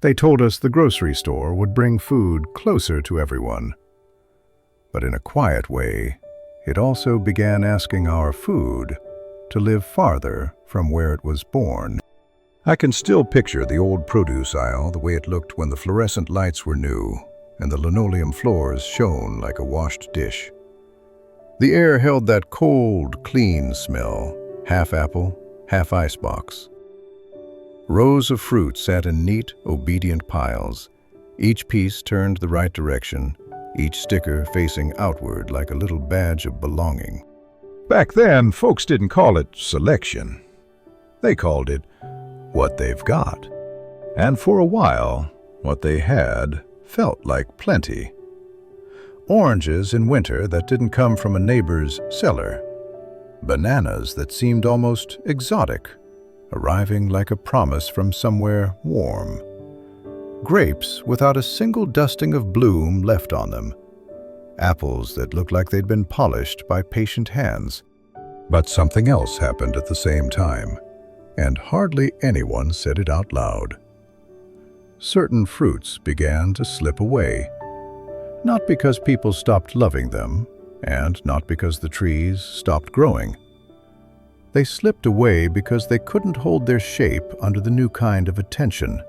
They told us the grocery store would bring food closer to everyone. But in a quiet way, it also began asking our food to live farther from where it was born. I can still picture the old produce aisle, the way it looked when the fluorescent lights were new and the linoleum floors shone like a washed dish. The air held that cold, clean smell, half apple, half icebox. Rows of fruit sat in neat, obedient piles, each piece turned the right direction, each sticker facing outward like a little badge of belonging. Back then, folks didn't call it selection. They called it what they've got. And for a while, what they had felt like plenty. Oranges in winter that didn't come from a neighbor's cellar. Bananas that seemed almost exotic, arriving like a promise from somewhere warm. Grapes without a single dusting of bloom left on them. Apples that looked like they'd been polished by patient hands. But something else happened at the same time, and hardly anyone said it out loud. Certain fruits began to slip away, not because people stopped loving them, and not because the trees stopped growing. They slipped away because they couldn't hold their shape under the new kind of attention.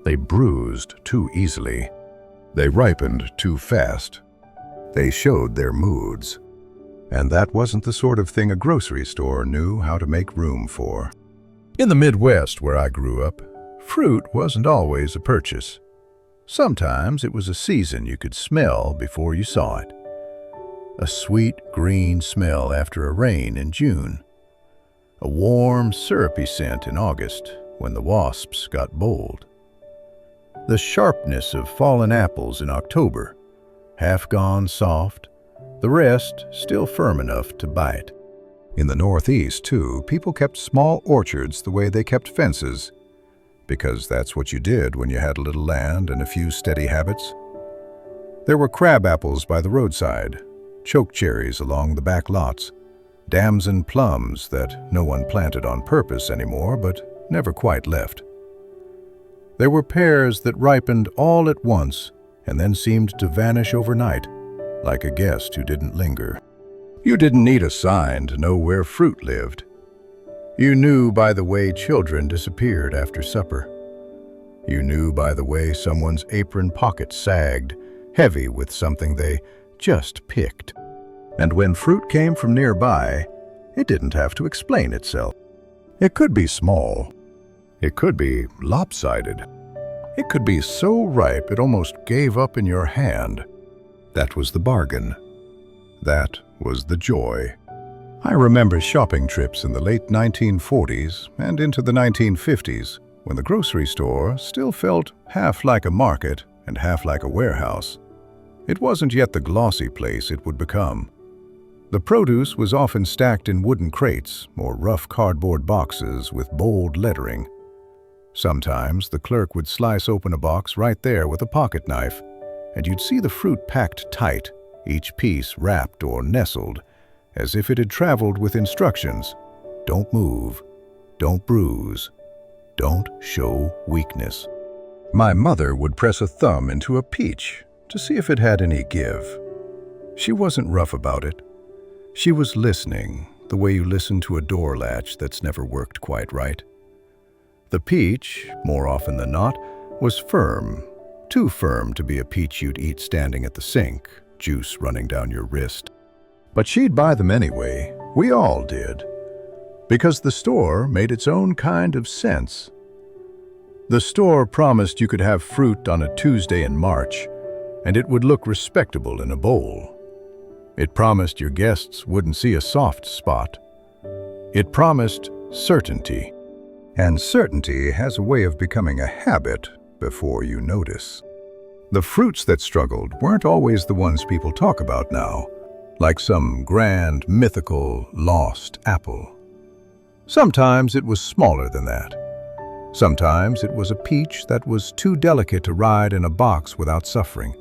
They bruised too easily. They ripened too fast. They showed their moods. And that wasn't the sort of thing a grocery store knew how to make room for. In the Midwest, where I grew up, fruit wasn't always a purchase. Sometimes it was a season you could smell before you saw it. A sweet green smell after a rain in June. A warm, syrupy scent in August when the wasps got bold. The sharpness of fallen apples in October, half gone soft, the rest still firm enough to bite. In the Northeast, too, people kept small orchards the way they kept fences, because that's what you did when you had a little land and a few steady habits. There were crab apples by the roadside, chokecherries along the back lots, damson plums that no one planted on purpose anymore but never quite left. There were pears that ripened all at once and then seemed to vanish overnight, like a guest who didn't linger. You didn't need a sign to know where fruit lived. You knew by the way children disappeared after supper. You knew by the way someone's apron pocket sagged, heavy with something they just picked. And when fruit came from nearby, it didn't have to explain itself. It could be small. It could be lopsided. It could be so ripe it almost gave up in your hand. That was the bargain. That was the joy. I remember shopping trips in the late 1940s and into the 1950s when the grocery store still felt half like a market and half like a warehouse. It wasn't yet the glossy place it would become. The produce was often stacked in wooden crates or rough cardboard boxes with bold lettering. Sometimes the clerk would slice open a box right there with a pocket knife, and you'd see the fruit packed tight, each piece wrapped or nestled, as if it had traveled with instructions. Don't move, don't bruise, don't show weakness. My mother would press a thumb into a peach to see if it had any give. She wasn't rough about it. She was listening, the way you listen to a door latch that's never worked quite right. The peach, more often than not, was firm, too firm to be a peach you'd eat standing at the sink, juice running down your wrist. But she'd buy them anyway. We all did. Because the store made its own kind of sense. The store promised you could have fruit on a Tuesday in March, and it would look respectable in a bowl. It promised your guests wouldn't see a soft spot. It promised certainty. And certainty has a way of becoming a habit before you notice. The fruits that struggled weren't always the ones people talk about now, like some grand, mythical, lost apple. Sometimes it was smaller than that. Sometimes it was a peach that was too delicate to ride in a box without suffering.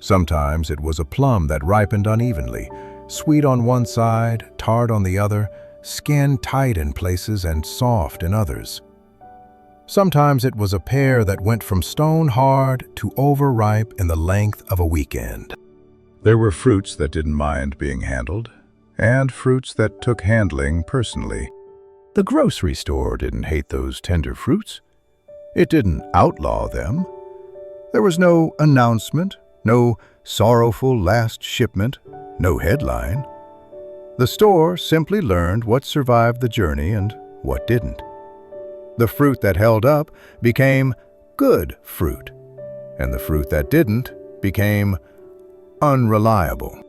Sometimes it was a plum that ripened unevenly, sweet on one side, tart on the other, skin tight in places and soft in others. Sometimes it was a pear that went from stone hard to overripe in the length of a weekend. There were fruits that didn't mind being handled, and fruits that took handling personally. The grocery store didn't hate those tender fruits. It didn't outlaw them. There was no announcement, no sorrowful last shipment, no headline. The store simply learned what survived the journey and what didn't. The fruit that held up became good fruit, and the fruit that didn't became unreliable.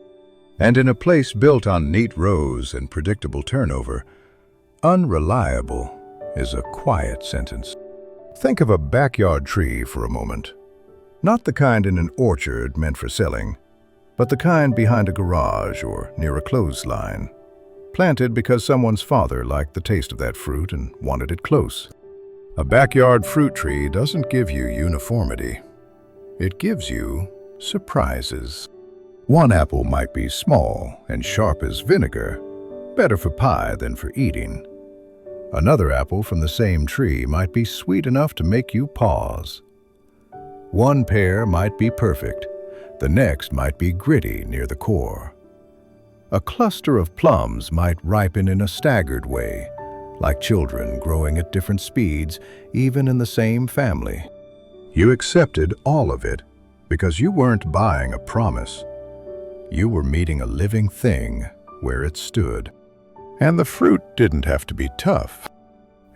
And in a place built on neat rows and predictable turnover, unreliable is a quiet sentence. Think of a backyard tree for a moment. Not the kind in an orchard meant for selling, but the kind behind a garage or near a clothesline, planted because someone's father liked the taste of that fruit and wanted it close. A backyard fruit tree doesn't give you uniformity. It gives you surprises. One apple might be small and sharp as vinegar, better for pie than for eating. Another apple from the same tree might be sweet enough to make you pause. One pear might be perfect, the next might be gritty near the core. A cluster of plums might ripen in a staggered way, like children growing at different speeds, even in the same family. You accepted all of it because you weren't buying a promise. You were meeting a living thing where it stood. And the fruit didn't have to be tough.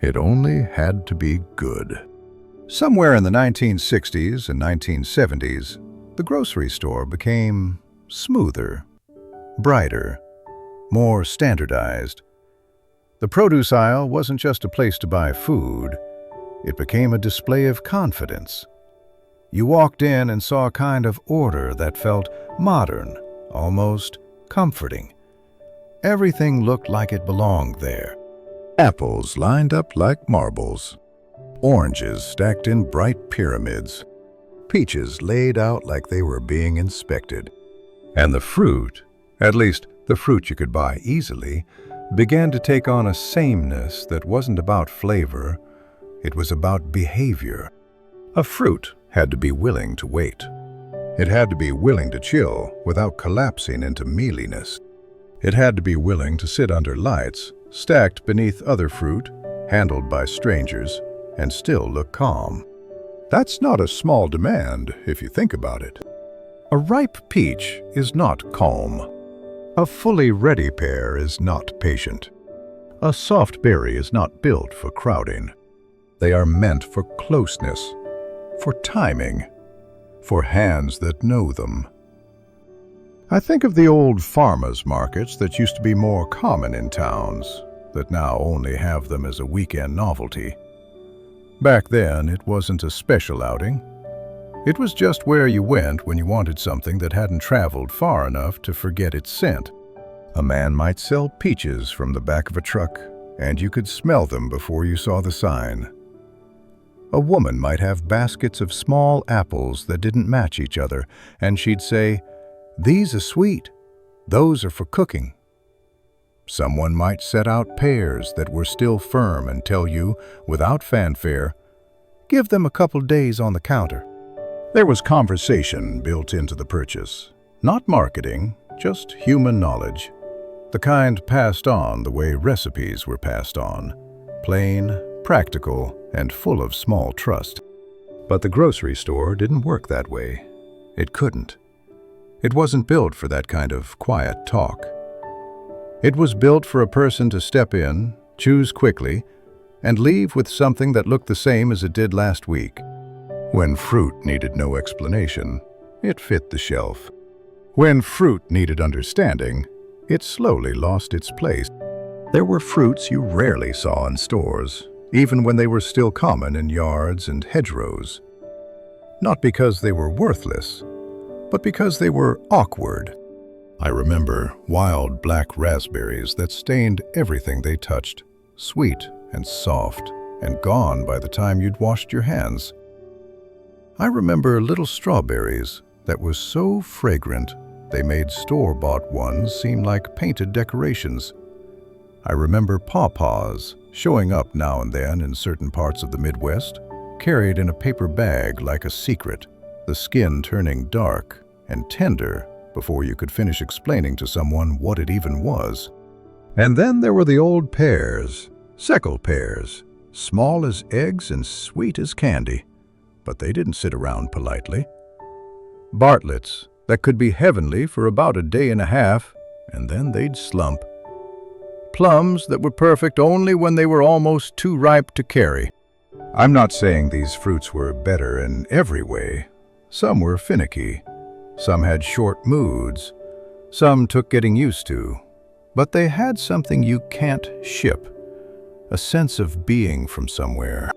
It only had to be good. Somewhere in the 1960s and 1970s, the grocery store became smoother, brighter, more standardized. The produce aisle wasn't just a place to buy food, it became a display of confidence. You walked in and saw a kind of order that felt modern, almost comforting. Everything looked like it belonged there. Apples lined up like marbles. Oranges stacked in bright pyramids. Peaches laid out like they were being inspected. And the fruit, at least the fruit you could buy easily, began to take on a sameness that wasn't about flavor, it was about behavior. A fruit had to be willing to wait. It had to be willing to chill without collapsing into mealiness. It had to be willing to sit under lights, stacked beneath other fruit, handled by strangers, and still look calm. That's not a small demand if you think about it. A ripe peach is not calm. A fully ready pear is not patient. A soft berry is not built for crowding. They are meant for closeness, for timing, for hands that know them. I think of the old farmers' markets that used to be more common in towns, that now only have them as a weekend novelty. Back then, it wasn't a special outing. It was just where you went when you wanted something that hadn't traveled far enough to forget its scent. A man might sell peaches from the back of a truck, and you could smell them before you saw the sign. A woman might have baskets of small apples that didn't match each other, and she'd say, "These are sweet, those are for cooking." Someone might set out pears that were still firm and tell you, without fanfare, "Give them a couple days on the counter." There was conversation built into the purchase, not marketing, just human knowledge. The kind passed on the way recipes were passed on, plain, practical, and full of small trust. But the grocery store didn't work that way. It couldn't. It wasn't built for that kind of quiet talk. It was built for a person to step in, choose quickly, and leave with something that looked the same as it did last week. When fruit needed no explanation, it fit the shelf. When fruit needed understanding, it slowly lost its place. There were fruits you rarely saw in stores, even when they were still common in yards and hedgerows. Not because they were worthless, but because they were awkward. I remember wild black raspberries that stained everything they touched, sweet and soft, and gone by the time you'd washed your hands. I remember little strawberries that were so fragrant they made store-bought ones seem like painted decorations. I remember pawpaws showing up now and then in certain parts of the Midwest, carried in a paper bag like a secret, the skin turning dark and tender before you could finish explaining to someone what it even was. And then there were the old pears, Seckel pears, small as eggs and sweet as candy, but they didn't sit around politely. Bartletts that could be heavenly for about a day and a half, and then they'd slump. Plums that were perfect only when they were almost too ripe to carry. I'm not saying these fruits were better in every way. Some were finicky. Some had short moods. Some took getting used to. But they had something you can't ship, a sense of being from somewhere.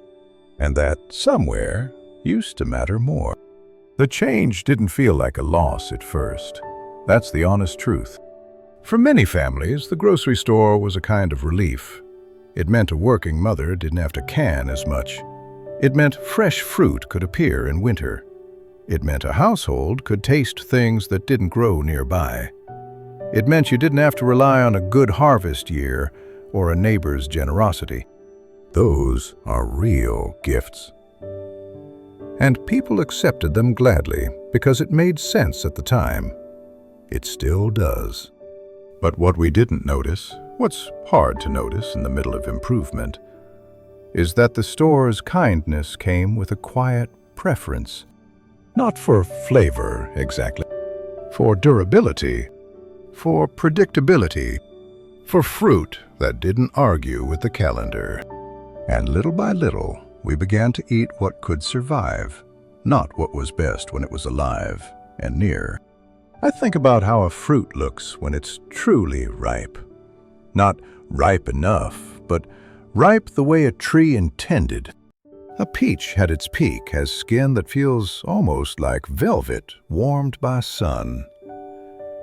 And that somewhere used to matter more. The change didn't feel like a loss at first. That's the honest truth. For many families, the grocery store was a kind of relief. It meant a working mother didn't have to can as much. It meant fresh fruit could appear in winter. It meant a household could taste things that didn't grow nearby. It meant you didn't have to rely on a good harvest year or a neighbor's generosity. Those are real gifts. And people accepted them gladly because it made sense at the time. It still does. But what we didn't notice, what's hard to notice in the middle of improvement, is that the store's kindness came with a quiet preference. Not for flavor, exactly. For durability. For predictability. For fruit that didn't argue with the calendar. And little by little, we began to eat what could survive, not what was best when it was alive and near. I think about how a fruit looks when it's truly ripe. Not ripe enough, but ripe the way a tree intended. A peach had its peak, has skin that feels almost like velvet warmed by sun.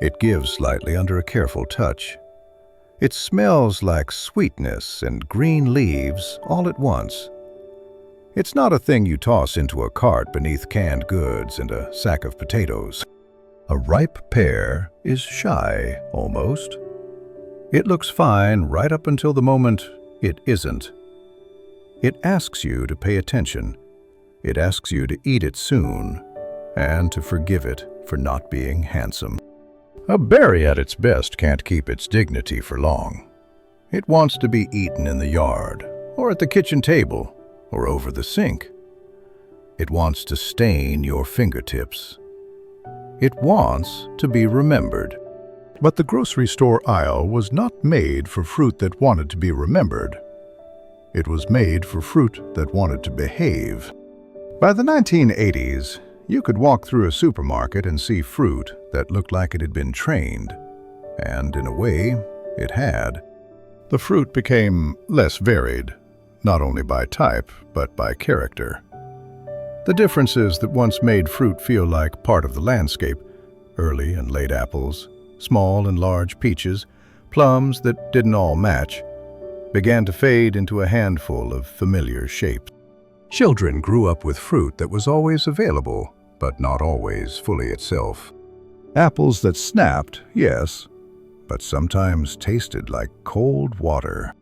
It gives slightly under a careful touch. It smells like sweetness and green leaves all at once. It's not a thing you toss into a cart beneath canned goods and a sack of potatoes. A ripe pear is shy, almost. It looks fine right up until the moment it isn't. It asks you to pay attention. It asks you to eat it soon and to forgive it for not being handsome. A berry at its best can't keep its dignity for long. It wants to be eaten in the yard, or at the kitchen table, or over the sink. It wants to stain your fingertips. It wants to be remembered. But the grocery store aisle was not made for fruit that wanted to be remembered. It was made for fruit that wanted to behave. By the 1980s, you could walk through a supermarket and see fruit that looked like it had been trained. And in a way, it had. The fruit became less varied, not only by type, but by character. The differences that once made fruit feel like part of the landscape, early and late apples, small and large peaches, plums that didn't all match, began to fade into a handful of familiar shapes. Children grew up with fruit that was always available, but not always fully itself. Apples that snapped, yes, but sometimes tasted like cold water.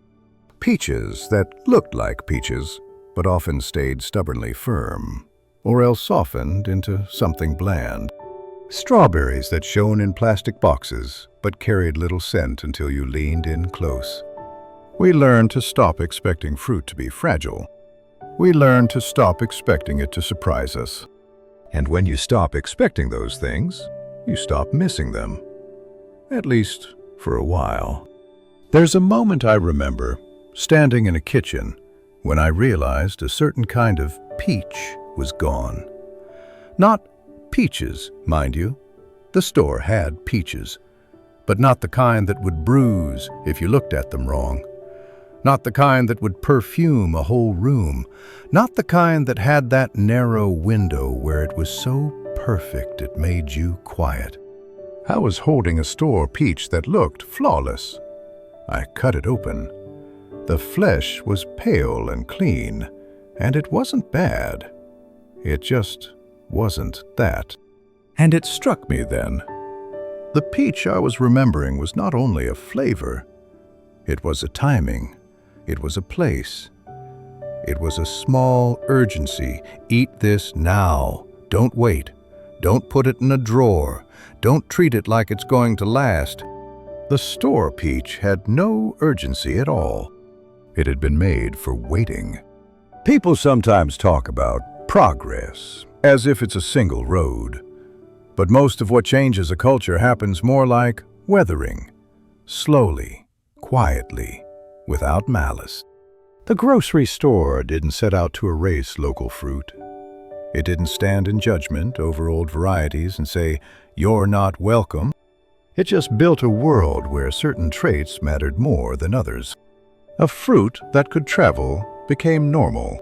Peaches that looked like peaches, but often stayed stubbornly firm, or else softened into something bland. Strawberries that shone in plastic boxes, but carried little scent until you leaned in close. We learned to stop expecting fruit to be fragile. We learned to stop expecting it to surprise us. And when you stop expecting those things, you stop missing them. At least for a while. There's a moment I remember, standing in a kitchen, when I realized a certain kind of peach was gone. Not peaches, mind you. The store had peaches, but not the kind that would bruise if you looked at them wrong. Not the kind that would perfume a whole room. Not the kind that had that narrow window where it was so perfect it made you quiet. I was holding a store peach that looked flawless. I cut it open. The flesh was pale and clean, and it wasn't bad. It just wasn't that. And it struck me then. The peach I was remembering was not only a flavor, it was a timing. It was a place. It was a small urgency. Eat this now. Don't wait. Don't put it in a drawer. Don't treat it like it's going to last. The store peach had no urgency at all. It had been made for waiting. People sometimes talk about progress, as if it's a single road. But most of what changes a culture happens more like weathering, slowly, quietly, without malice. The grocery store didn't set out to erase local fruit. It didn't stand in judgment over old varieties and say, "You're not welcome." It just built a world where certain traits mattered more than others. A fruit that could travel became normal.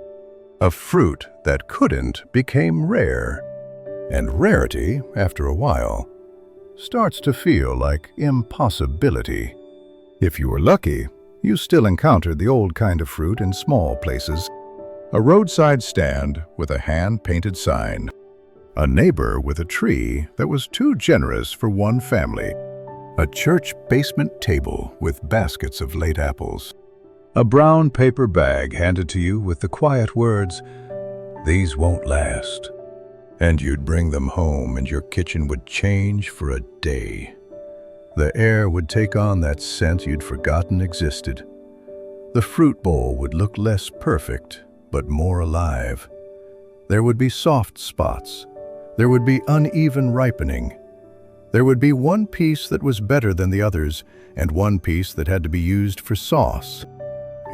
A fruit that couldn't became rare. And rarity, after a while, starts to feel like impossibility. If you were lucky, you still encountered the old kind of fruit in small places. A roadside stand with a hand-painted sign. A neighbor with a tree that was too generous for one family. A church basement table with baskets of late apples. A brown paper bag handed to you with the quiet words, "These won't last." And you'd bring them home and your kitchen would change for a day. The air would take on that scent you'd forgotten existed. The fruit bowl would look less perfect, but more alive. There would be soft spots. There would be uneven ripening. There would be one piece that was better than the others, and one piece that had to be used for sauce.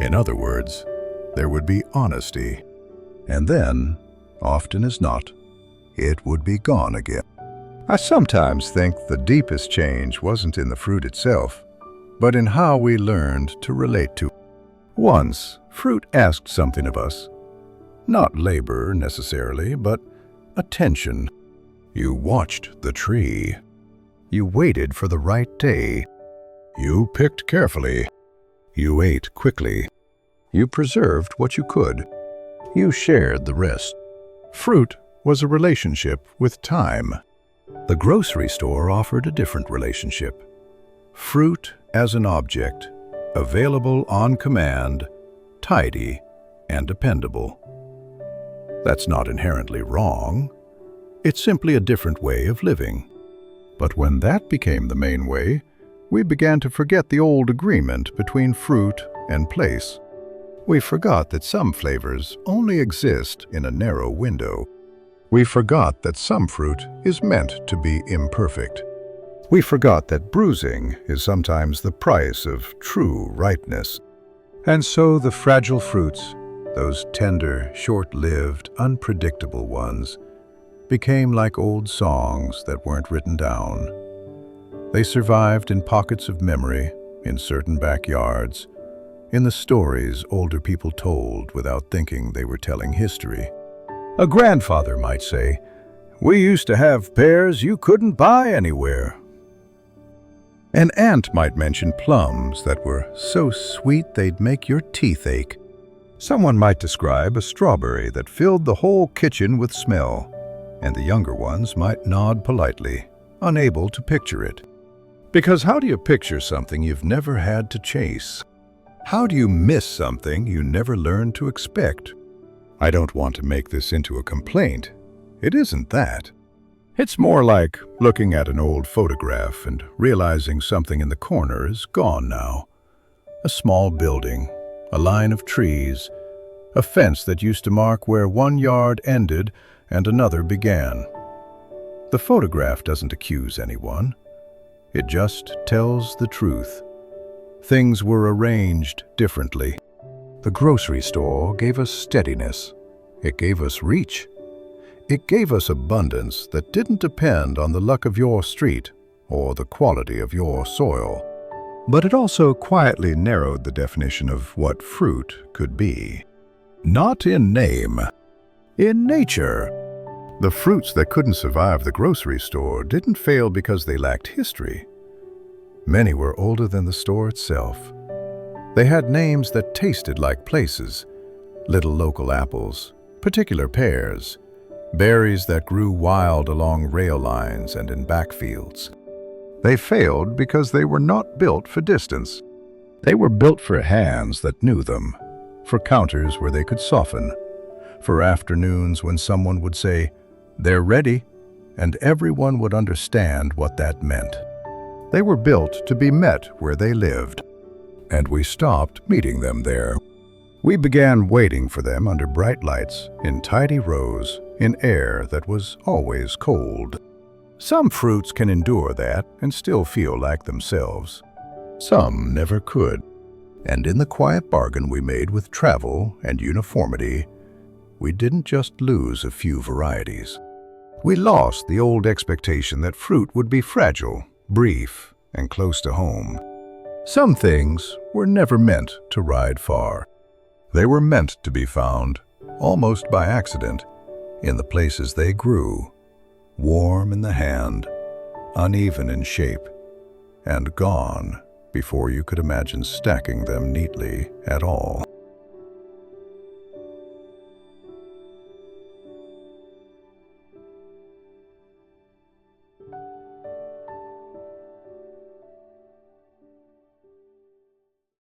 In other words, there would be honesty. And then, often as not, it would be gone again. I sometimes think the deepest change wasn't in the fruit itself, but in how we learned to relate to it. Once, fruit asked something of us. Not labor, necessarily, but attention. You watched the tree. You waited for the right day. You picked carefully. You ate quickly. You preserved what you could. You shared the rest. Fruit was a relationship with time. The grocery store offered a different relationship. Fruit as an object, available on command, tidy, and dependable. That's not inherently wrong. It's simply a different way of living. But when that became the main way, we began to forget the old agreement between fruit and place. We forgot that some flavors only exist in a narrow window. We forgot that some fruit is meant to be imperfect. We forgot that bruising is sometimes the price of true ripeness. And so the fragile fruits, those tender, short-lived, unpredictable ones, became like old songs that weren't written down. They survived in pockets of memory, in certain backyards, in the stories older people told without thinking they were telling history. A grandfather might say, "We used to have pears you couldn't buy anywhere." An aunt might mention plums that were so sweet they'd make your teeth ache. Someone might describe a strawberry that filled the whole kitchen with smell, and the younger ones might nod politely, unable to picture it. Because how do you picture something you've never had to chase? How do you miss something you never learned to expect? I don't want to make this into a complaint. It isn't that. It's more like looking at an old photograph and realizing something in the corner is gone now. A small building, a line of trees, a fence that used to mark where one yard ended and another began. The photograph doesn't accuse anyone. It just tells the truth. Things were arranged differently. The grocery store gave us steadiness. It gave us reach. It gave us abundance that didn't depend on the luck of your street or the quality of your soil. But it also quietly narrowed the definition of what fruit could be. Not in name, in nature. The fruits that couldn't survive the grocery store didn't fail because they lacked history. Many were older than the store itself. They had names that tasted like places, little local apples, particular pears, berries that grew wild along rail lines and in backfields. They failed because they were not built for distance. They were built for hands that knew them, for counters where they could soften, for afternoons when someone would say, "They're ready," and everyone would understand what that meant. They were built to be met where they lived, and we stopped meeting them there. We began waiting for them under bright lights, in tidy rows, in air that was always cold. Some fruits can endure that and still feel like themselves. Some never could. And in the quiet bargain we made with travel and uniformity, we didn't just lose a few varieties. We lost the old expectation that fruit would be fragile, brief, and close to home. Some things were never meant to ride far. They were meant to be found, almost by accident, in the places they grew, warm in the hand, uneven in shape, and gone before you could imagine stacking them neatly at all.